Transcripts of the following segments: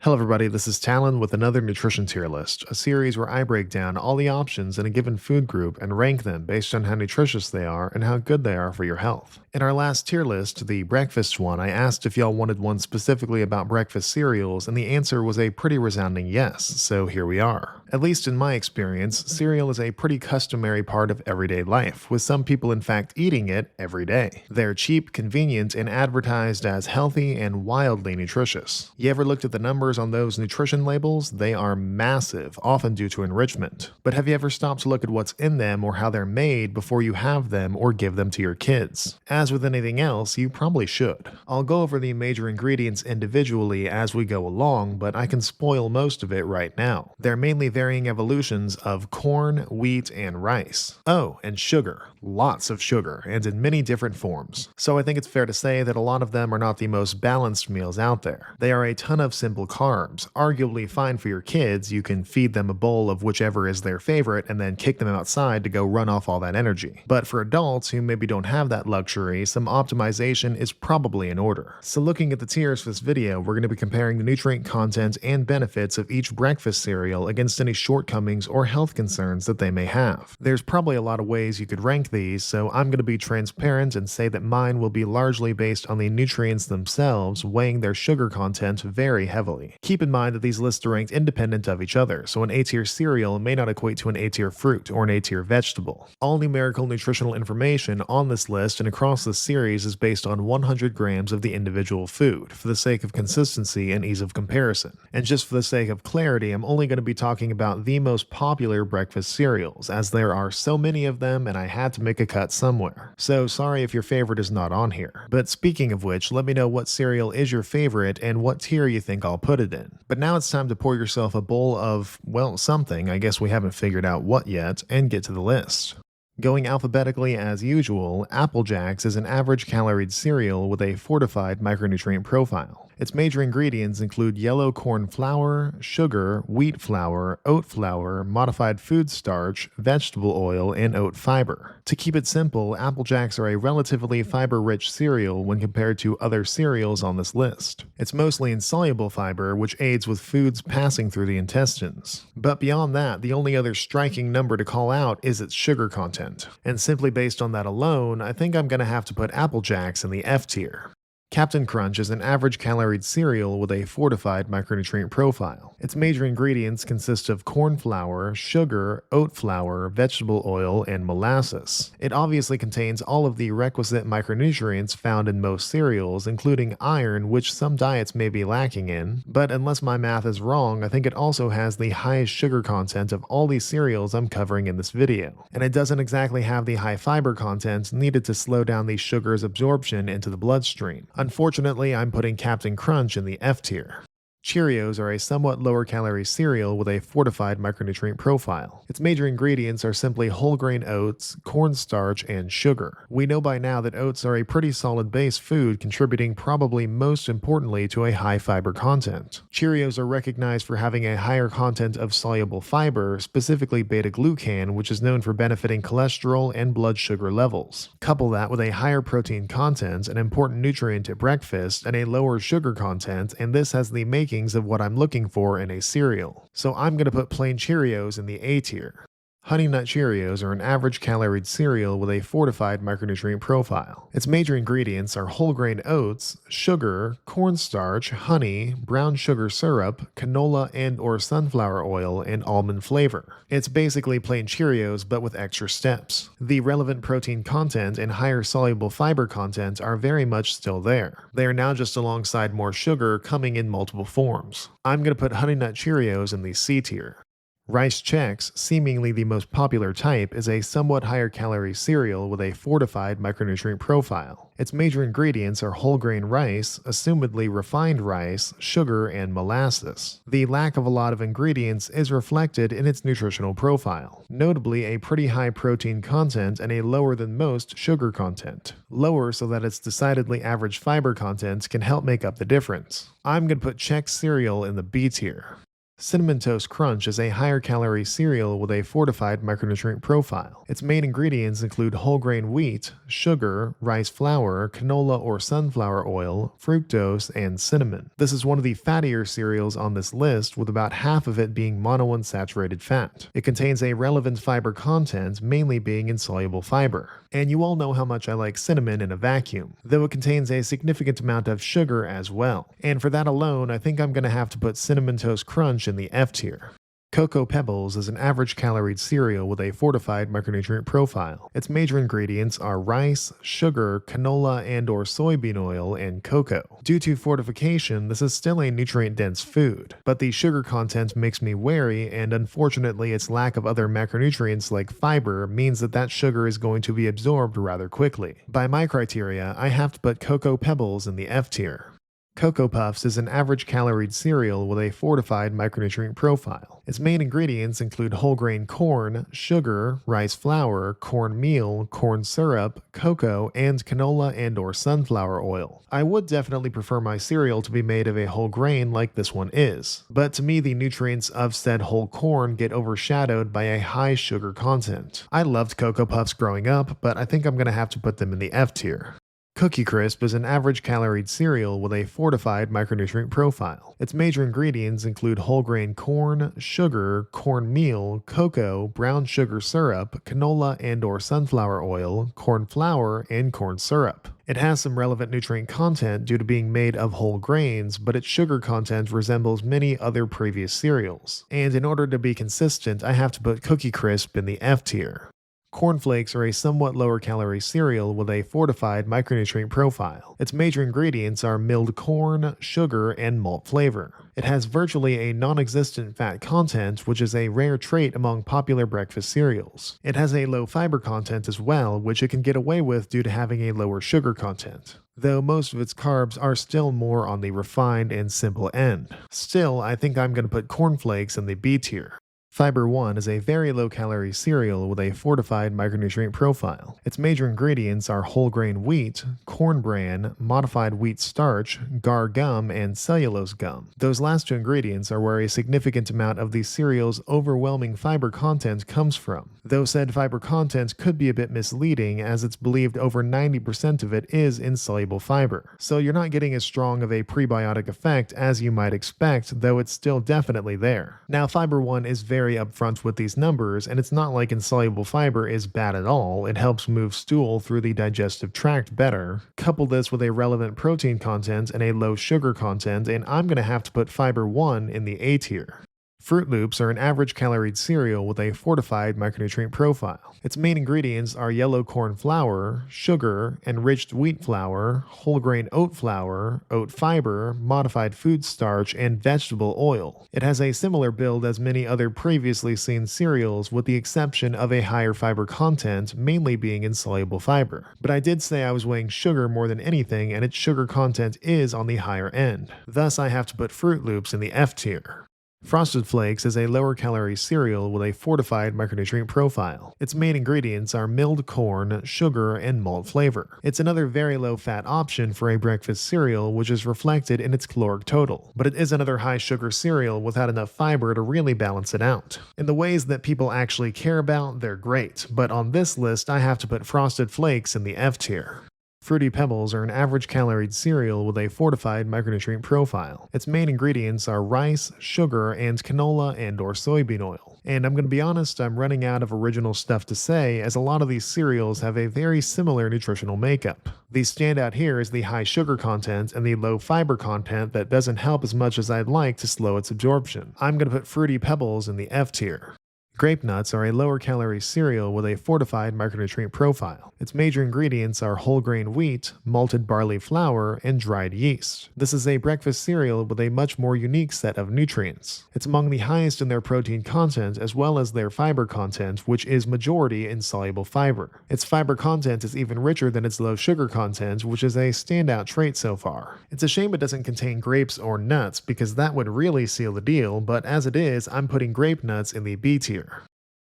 Hello everybody, this is Talon with another nutrition tier list, a series where I break down all the options in a given food group and rank them based on how nutritious they are and how good they are for your health. In our last tier list, the breakfast one, I asked if y'all wanted one specifically about breakfast cereals, and the answer was a pretty resounding yes, so here we are. At least in my experience, cereal is a pretty customary part of everyday life, with some people in fact eating it every day. They're cheap, convenient, and advertised as healthy and wildly nutritious. You ever looked at the numbers on those nutrition labels? They are massive, often due to enrichment. But have you ever stopped to look at what's in them or how they're made before you have them or give them to your kids? As with anything else, you probably should. I'll go over the major ingredients individually as we go along, but I can spoil most of it right now. They're mainly varying evolutions of corn, wheat, and rice. Oh, and sugar. Lots of sugar, and in many different forms. So I think it's fair to say that a lot of them are not the most balanced meals out there. They are a ton of simple carbs, arguably fine for your kids. You can feed them a bowl of whichever is their favorite and then kick them outside to go run off all that energy. But for adults who maybe don't have that luxury, some optimization is probably in order. So looking at the tiers for this video, we're going to be comparing the nutrient content and benefits of each breakfast cereal against any shortcomings or health concerns that they may have. There's probably a lot of ways you could rank these, so I'm going to be transparent and say that mine will be largely based on the nutrients themselves, weighing their sugar content very heavily. Keep in mind that these lists are ranked independent of each other, so an A-tier cereal may not equate to an A-tier fruit or an A-tier vegetable. All numerical nutritional information on this list and across this series is based on 100 grams of the individual food, for the sake of consistency and ease of comparison. And just for the sake of clarity, I'm only going to be talking about the most popular breakfast cereals, as there are so many of them and I had to make a cut somewhere. So sorry if your favorite is not on here. But speaking of which, let me know what cereal is your favorite and what tier you think I'll put it in. But now it's time to pour yourself a bowl of, well, something, I guess we haven't figured out what yet, and get to the list. Going alphabetically as usual, Apple Jacks is an average caloried cereal with a fortified micronutrient profile. Its major ingredients include yellow corn flour, sugar, wheat flour, oat flour, modified food starch, vegetable oil, and oat fiber. To keep it simple, Apple Jacks are a relatively fiber-rich cereal when compared to other cereals on this list. It's mostly insoluble fiber, which aids with foods passing through the intestines. But beyond that, the only other striking number to call out is its sugar content. And simply based on that alone, I think I'm going to have to put Apple Jacks in the F tier. Captain Crunch is an average caloried cereal with a fortified micronutrient profile. Its major ingredients consist of corn flour, sugar, oat flour, vegetable oil, and molasses. It obviously contains all of the requisite micronutrients found in most cereals, including iron, which some diets may be lacking in, but unless my math is wrong, I think it also has the highest sugar content of all these cereals I'm covering in this video. And it doesn't exactly have the high fiber content needed to slow down the sugar's absorption into the bloodstream. Unfortunately, I'm putting Captain Crunch in the F tier. Cheerios are a somewhat lower calorie cereal with a fortified micronutrient profile. Its major ingredients are simply whole grain oats, cornstarch, and sugar. We know by now that oats are a pretty solid base food, contributing probably most importantly to a high fiber content. Cheerios are recognized for having a higher content of soluble fiber, specifically beta-glucan, which is known for benefiting cholesterol and blood sugar levels. Couple that with a higher protein content, an important nutrient at breakfast, and a lower sugar content, and this has the makings of what I'm looking for in a cereal. So I'm going to put plain Cheerios in the A tier. Honey Nut Cheerios are an average caloried cereal with a fortified micronutrient profile. Its major ingredients are whole grain oats, sugar, cornstarch, honey, brown sugar syrup, canola and/or sunflower oil, and almond flavor. It's basically plain Cheerios but with extra steps. The relevant protein content and higher soluble fiber content are very much still there. They are now just alongside more sugar coming in multiple forms. I'm going to put Honey Nut Cheerios in the C tier. Rice Chex, seemingly the most popular type, is a somewhat higher calorie cereal with a fortified micronutrient profile. Its major ingredients are whole grain rice, assumedly refined rice, sugar, and molasses. The lack of a lot of ingredients is reflected in its nutritional profile, notably a pretty high protein content and a lower than most sugar content. Lower so that its decidedly average fiber content can help make up the difference. I'm going to put Chex cereal in the B tier. Cinnamon Toast Crunch is a higher calorie cereal with a fortified micronutrient profile. Its main ingredients include whole grain wheat, sugar, rice flour, canola or sunflower oil, fructose, and cinnamon. This is one of the fattier cereals on this list, with about half of it being monounsaturated fat. It contains a relevant fiber content, mainly being insoluble fiber. And you all know how much I like cinnamon in a vacuum, though it contains a significant amount of sugar as well. And for that alone, I think I'm going to have to put Cinnamon Toast Crunch in the F tier. Cocoa Pebbles is an average calorie cereal with a fortified micronutrient profile. Its major ingredients are rice, sugar, canola and/or soybean oil, and cocoa. Due to fortification, this is still a nutrient-dense food, but the sugar content makes me wary, and unfortunately its lack of other macronutrients like fiber means that sugar is going to be absorbed rather quickly. By my criteria, I have to put Cocoa Pebbles in the F tier. Cocoa Puffs is an average calorie cereal with a fortified micronutrient profile. Its main ingredients include whole grain corn, sugar, rice flour, cornmeal, corn syrup, cocoa, and canola and/or sunflower oil. I would definitely prefer my cereal to be made of a whole grain like this one is, but to me the nutrients of said whole corn get overshadowed by a high sugar content. I loved Cocoa Puffs growing up, but I think I'm going to have to put them in the F tier. Cookie Crisp is an average calorie cereal with a fortified micronutrient profile. Its major ingredients include whole grain corn, sugar, cornmeal, cocoa, brown sugar syrup, canola and/or sunflower oil, corn flour, and corn syrup. It has some relevant nutrient content due to being made of whole grains, but its sugar content resembles many other previous cereals. And in order to be consistent, I have to put Cookie Crisp in the F tier. Corn Flakes are a somewhat lower calorie cereal with a fortified micronutrient profile. Its major ingredients are milled corn, sugar, and malt flavor. It has virtually a non-existent fat content, which is a rare trait among popular breakfast cereals. It has a low fiber content as well, which it can get away with due to having a lower sugar content, though most of its carbs are still more on the refined and simple end. Still, I think I'm going to put Corn Flakes in the B tier. Fiber One is a very low-calorie cereal with a fortified micronutrient profile. Its major ingredients are whole grain wheat, corn bran, modified wheat starch, gar gum, and cellulose gum. Those last two ingredients are where a significant amount of the cereal's overwhelming fiber content comes from, though said fiber content could be a bit misleading as it's believed over 90% of it is insoluble fiber. So you're not getting as strong of a prebiotic effect as you might expect, though it's still definitely there. Now, Fiber One is very upfront with these numbers, and it's not like insoluble fiber is bad at all. It helps move stool through the digestive tract better. Couple this with a relevant protein content and a low sugar content, and I'm going to have to put Fiber One in the A tier. Froot Loops are an average calorie cereal with a fortified micronutrient profile. Its main ingredients are yellow corn flour, sugar, enriched wheat flour, whole grain oat flour, oat fiber, modified food starch, and vegetable oil. It has a similar build as many other previously seen cereals, with the exception of a higher fiber content, mainly being insoluble fiber. But I did say I was weighing sugar more than anything, and its sugar content is on the higher end. Thus, I have to put Froot Loops in the F tier. Frosted Flakes is a lower calorie cereal with a fortified micronutrient profile. Its main ingredients are milled corn, sugar, and malt flavor. It's another very low fat option for a breakfast cereal, which is reflected in its caloric total, but it is another high sugar cereal without enough fiber to really balance it out. In the ways that people actually care about, they're great, but on this list I have to put Frosted Flakes in the F tier. Fruity Pebbles are an average calorie cereal with a fortified micronutrient profile. Its main ingredients are rice, sugar, and canola and/or soybean oil. And I'm going to be honest, I'm running out of original stuff to say, as a lot of these cereals have a very similar nutritional makeup. The standout here is the high sugar content and the low fiber content that doesn't help as much as I'd like to slow its absorption. I'm going to put Fruity Pebbles in the F tier. Grape Nuts are a lower calorie cereal with a fortified micronutrient profile. Its major ingredients are whole grain wheat, malted barley flour, and dried yeast. This is a breakfast cereal with a much more unique set of nutrients. It's among the highest in their protein content as well as their fiber content, which is majority insoluble fiber. Its fiber content is even richer than its low sugar content, which is a standout trait so far. It's a shame it doesn't contain grapes or nuts, because that would really seal the deal, but as it is, I'm putting Grape Nuts in the B tier.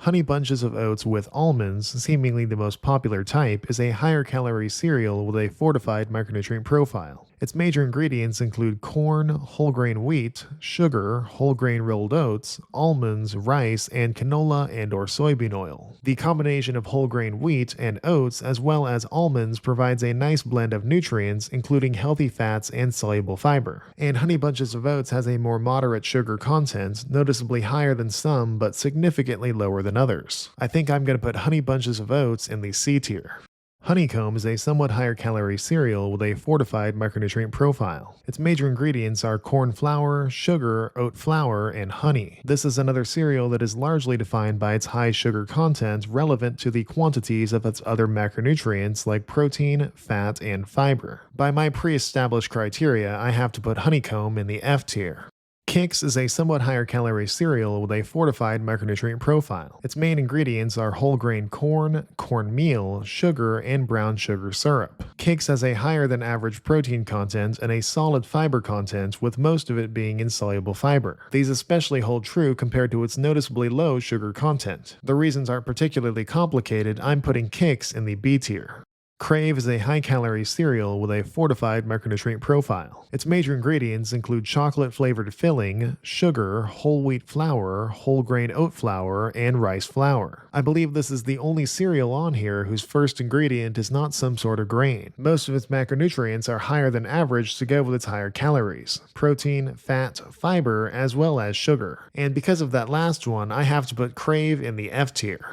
Honey Bunches of Oats with almonds, seemingly the most popular type, is a higher calorie cereal with a fortified micronutrient profile. Its major ingredients include corn, whole grain wheat, sugar, whole grain rolled oats, almonds, rice, and canola and/or soybean oil. The combination of whole grain wheat and oats as well as almonds provides a nice blend of nutrients, including healthy fats and soluble fiber. And Honey Bunches of Oats has a more moderate sugar content, noticeably higher than some but significantly lower than others. I think I'm going to put Honey Bunches of Oats in the C tier. Honeycomb is a somewhat higher calorie cereal with a fortified micronutrient profile. Its major ingredients are corn flour, sugar, oat flour, and honey. This is another cereal that is largely defined by its high sugar content relevant to the quantities of its other macronutrients like protein, fat, and fiber. By my pre-established criteria, I have to put Honeycomb in the F tier. Chex is a somewhat higher calorie cereal with a fortified micronutrient profile. Its main ingredients are whole grain corn, cornmeal, sugar, and brown sugar syrup. Chex has a higher than average protein content and a solid fiber content, with most of it being insoluble fiber. These especially hold true compared to its noticeably low sugar content. The reasons aren't particularly complicated. I'm putting Chex in the B tier. Krave is a high-calorie cereal with a fortified micronutrient profile. Its major ingredients include chocolate-flavored filling, sugar, whole wheat flour, whole grain oat flour, and rice flour. I believe this is the only cereal on here whose first ingredient is not some sort of grain. Most of its macronutrients are higher than average to go with its higher calories: protein, fat, fiber, as well as sugar. And because of that last one, I have to put Krave in the F tier.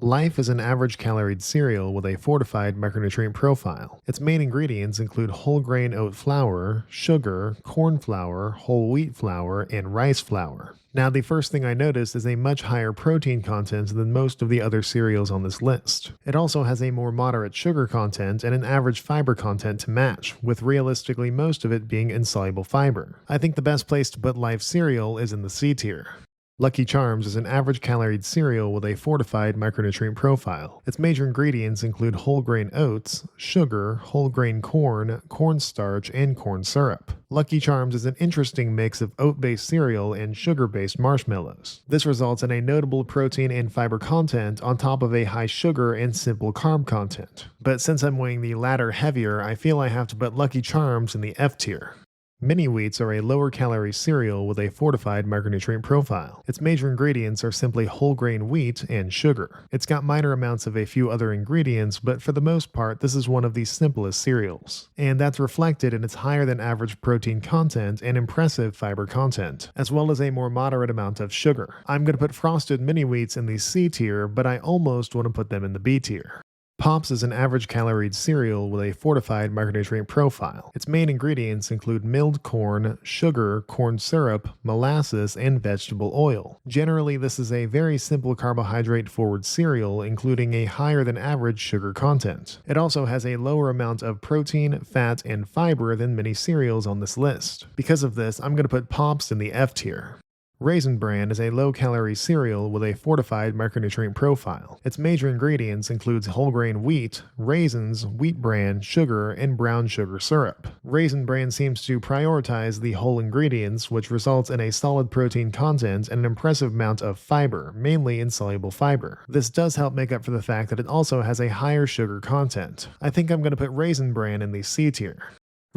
Life is an average caloried cereal with a fortified micronutrient profile. Its main ingredients include whole grain oat flour, sugar, corn flour, whole wheat flour, and rice flour. Now, the first thing I notice is a much higher protein content than most of the other cereals on this list. It also has a more moderate sugar content and an average fiber content to match, with realistically most of it being insoluble fiber. I think the best place to put Life cereal is in the C tier. Lucky Charms is an average caloried cereal with a fortified micronutrient profile. Its major ingredients include whole grain oats, sugar, whole grain corn, cornstarch, and corn syrup. Lucky Charms is an interesting mix of oat-based cereal and sugar-based marshmallows. This results in a notable protein and fiber content on top of a high sugar and simple carb content. But since I'm weighing the latter heavier, I feel I have to put Lucky Charms in the F tier. Mini Wheats are a lower calorie cereal with a fortified micronutrient profile. Its major ingredients are simply whole grain wheat and sugar. It's got minor amounts of a few other ingredients, but for the most part, this is one of the simplest cereals. And that's reflected in its higher than average protein content and impressive fiber content, as well as a more moderate amount of sugar. I'm going to put Frosted Mini Wheats in the C tier, but I almost want to put them in the B tier. Pops is an average caloried cereal with a fortified micronutrient profile. Its main ingredients include milled corn, sugar, corn syrup, molasses, and vegetable oil. Generally, this is a very simple carbohydrate-forward cereal, including a higher than average sugar content. It also has a lower amount of protein, fat, and fiber than many cereals on this list. Because of this, I'm going to put Pops in the F tier. Raisin Bran is a low-calorie cereal with a fortified micronutrient profile. Its major ingredients includes whole grain wheat, raisins, wheat bran, sugar, and brown sugar syrup. Raisin Bran seems to prioritize the whole ingredients, which results in a solid protein content and an impressive amount of fiber, mainly insoluble fiber. This does help make up for the fact that it also has a higher sugar content. I think I'm going to put Raisin Bran in the C tier.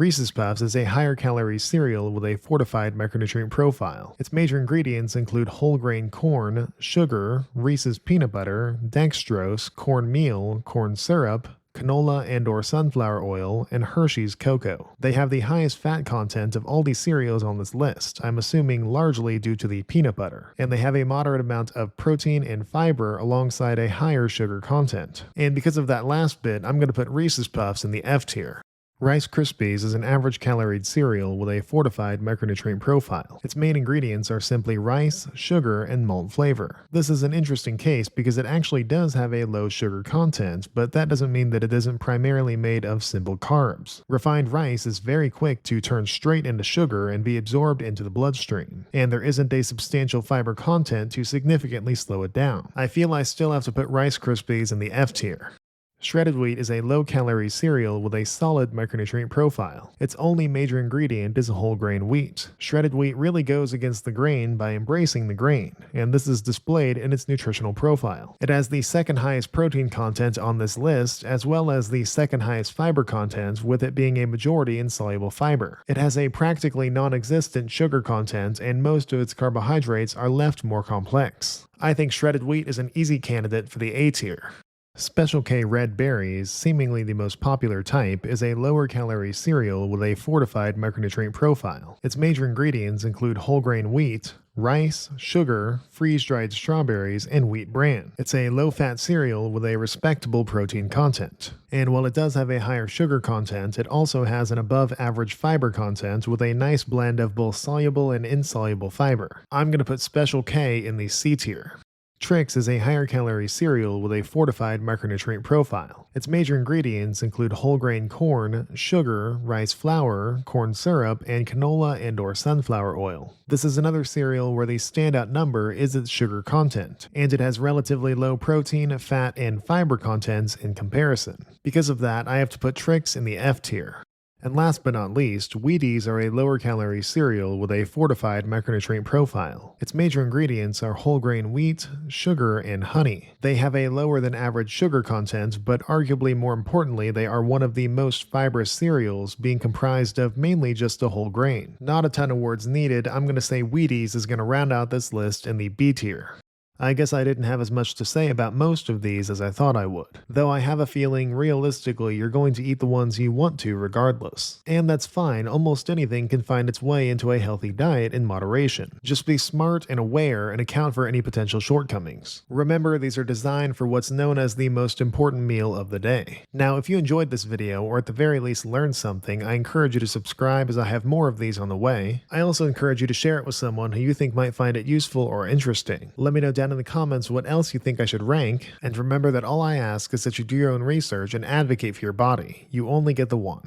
Reese's Puffs is a higher calorie cereal with a fortified micronutrient profile. Its major ingredients include whole grain corn, sugar, Reese's peanut butter, dextrose, cornmeal, corn syrup, canola and/or sunflower oil, and Hershey's cocoa. They have the highest fat content of all the cereals on this list, I'm assuming largely due to the peanut butter, and they have a moderate amount of protein and fiber alongside a higher sugar content. And because of that last bit, I'm going to put Reese's Puffs in the F tier. Rice Krispies is an average caloried cereal with a fortified micronutrient profile. Its main ingredients are simply rice, sugar, and malt flavor. This is an interesting case because it actually does have a low sugar content, but that doesn't mean that it isn't primarily made of simple carbs. Refined rice is very quick to turn straight into sugar and be absorbed into the bloodstream, and there isn't a substantial fiber content to significantly slow it down. I feel I still have to put Rice Krispies in the F tier. Shredded wheat is a low-calorie cereal with a solid micronutrient profile. Its only major ingredient is whole grain wheat. Shredded wheat really goes against the grain by embracing the grain, and this is displayed in its nutritional profile. It has the second highest protein content on this list, as well as the second highest fiber content, with it being a majority insoluble fiber. It has a practically non-existent sugar content, and most of its carbohydrates are left more complex. I think shredded wheat is an easy candidate for the A tier. Special K Red Berries, seemingly the most popular type, is a lower calorie cereal with a fortified micronutrient profile. Its major ingredients include whole grain wheat, rice, sugar, freeze-dried strawberries, and wheat bran. It's a low-fat cereal with a respectable protein content. And while it does have a higher sugar content, it also has an above-average fiber content with a nice blend of both soluble and insoluble fiber. I'm going to put Special K in the C tier. Trix is a higher calorie cereal with a fortified micronutrient profile. Its major ingredients include whole grain corn, sugar, rice flour, corn syrup, and canola and/or sunflower oil. This is another cereal where the standout number is its sugar content, and it has relatively low protein, fat, and fiber contents in comparison. Because of that, I have to put Trix in the F tier. And last but not least, Wheaties are a lower calorie cereal with a fortified micronutrient profile. Its major ingredients are whole grain wheat, sugar, and honey. They have a lower than average sugar content, but arguably more importantly, they are one of the most fibrous cereals, being comprised of mainly just a whole grain. Not a ton of words needed, I'm going to say Wheaties is going to round out this list in the B tier. I guess I didn't have as much to say about most of these as I thought I would, though I have a feeling realistically you're going to eat the ones you want to regardless. And that's fine, almost anything can find its way into a healthy diet in moderation. Just be smart and aware and account for any potential shortcomings. Remember, these are designed for what's known as the most important meal of the day. Now, if you enjoyed this video, or at the very least learned something, I encourage you to subscribe as I have more of these on the way. I also encourage you to share it with someone who you think might find it useful or interesting. Let me know down in the comments what else you think I should rank, and remember that all I ask is that you do your own research and advocate for your body. You only get the one.